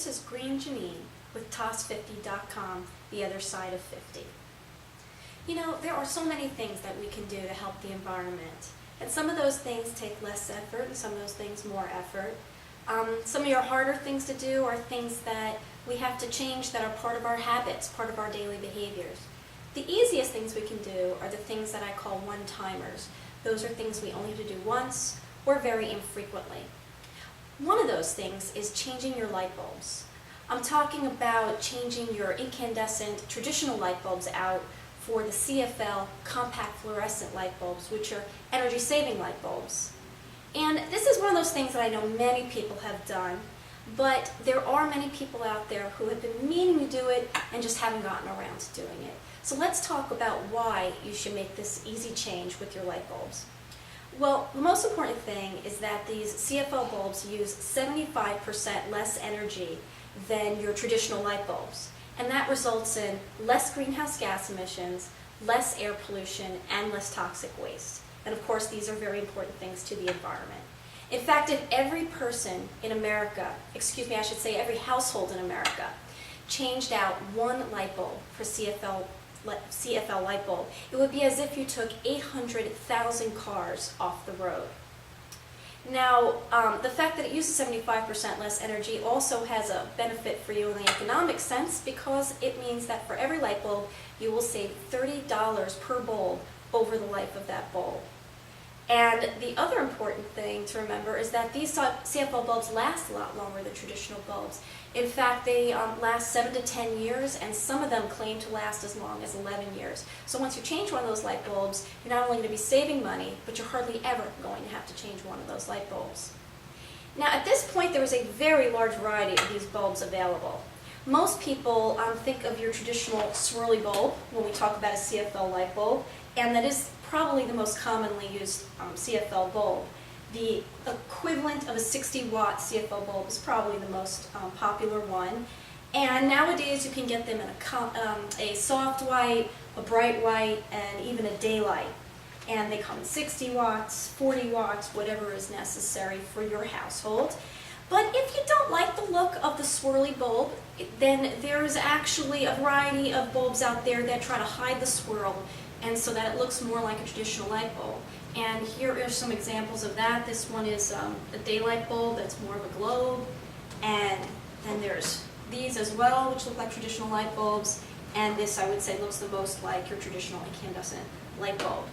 This is Green Jenine with Toss50.com, the other side of 50. You know, there are so many things that we can do to help the environment. And some of those things take less effort and some of those things more effort. Some of your harder things to do are things that we have to change that are part of our habits, part of our daily behaviors. The easiest things we can do are the things that I call one-timers. Those are things we only have to do once or very infrequently. One of those things is changing your light bulbs. I'm talking about changing your incandescent traditional light bulbs out for the CFL compact fluorescent light bulbs, which are energy-saving light bulbs. And this is one of those things that I know many people have done, but there are many people out there who have been meaning to do it and just haven't gotten around to doing it. So let's talk about why you should make this easy change with your light bulbs. Well, the most important thing is that these CFL bulbs use 75% less energy than your traditional light bulbs. And that results in less greenhouse gas emissions, less air pollution, and less toxic waste. And of course, these are very important things to the environment. In fact, if every person in America, I should say every household in America, changed out one light bulb for CFL light bulb, it would be as if you took 800,000 cars off the road. Now, the fact that it uses 75% less energy also has a benefit for you in the economic sense, because it means that for every light bulb, you will save $30 per bulb over the life of that bulb. And the other important thing to remember is that these CFL bulbs last a lot longer than traditional bulbs. In fact, they last 7 to 10 years, and some of them claim to last as long as 11 years. So once you change one of those light bulbs, you're not only going to be saving money, but you're hardly ever going to have to change one of those light bulbs. Now, at this point, there is a very large variety of these bulbs available. Most people think of your traditional swirly bulb when we talk about a CFL light bulb, and that is probably the most commonly used CFL bulb. The equivalent of a 60-watt CFL bulb is probably the most popular one. And nowadays you can get them in a soft white, a bright white, and even a daylight. And they come in 60 watts, 40 watts, whatever is necessary for your household. But if you don't like the look of the swirly bulb, then there's actually a variety of bulbs out there that try to hide the swirl, and so that it looks more like a traditional light bulb. And here are some examples of that. This one is a daylight bulb that's more of a globe. And then there's these as well, which look like traditional light bulbs. And this, I would say, looks the most like your traditional incandescent light bulb.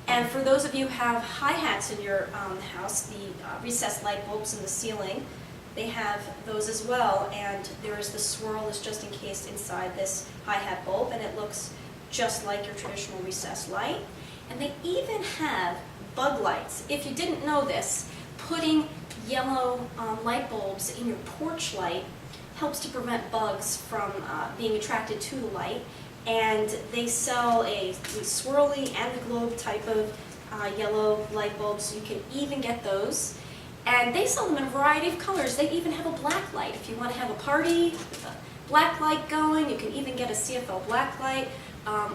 And for those of you who have hi-hats in your house, the recessed light bulbs in the ceiling, they have those as well. And there's the swirl that's just encased inside this hi-hat bulb, and it looks just like your traditional recessed light. And they even have bug lights. If you didn't know this, putting yellow light bulbs in your porch light helps to prevent bugs from being attracted to the light. And they sell the swirly and the globe type of yellow light bulbs. You can even get those. And they sell them in a variety of colors. They even have a black light. If you want to have a party with a black light going, you can even get a CFL black light.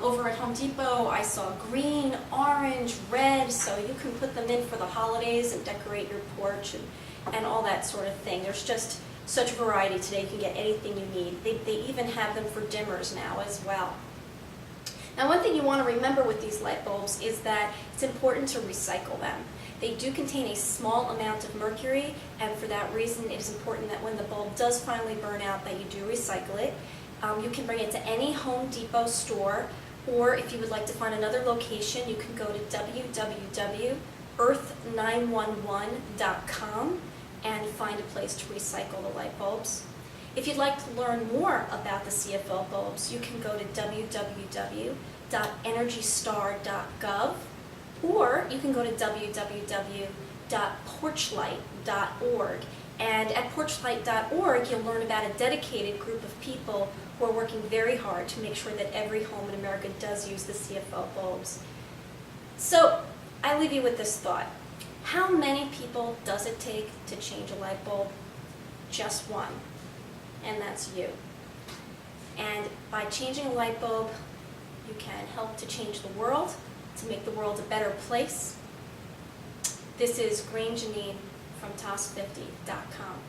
Over at Home Depot, I saw green, orange, red, so you can put them in for the holidays and decorate your porch and all that sort of thing. There's just such a variety today. You can get anything you need. They even have them for dimmers now as well. Now, one thing you want to remember with these light bulbs is that it's important to recycle them. They do contain a small amount of mercury, and for that reason, it is important that when the bulb does finally burn out, that you do recycle it. You can bring it to any Home Depot store, or if you would like to find another location, you can go to www.earth911.com and find a place to recycle the light bulbs. If you'd like to learn more about the CFL bulbs, you can go to www.energystar.gov, or you can go to www.porchlight.org. And at porchlight.org, you'll learn about a dedicated group of people who are working very hard to make sure that every home in America does use the CFL bulbs. So I leave you with this thought. How many people does it take to change a light bulb? Just one. And that's you. And by changing a light bulb, you can help to change the world, to make the world a better place. This is Green Jenine from Toss50.com.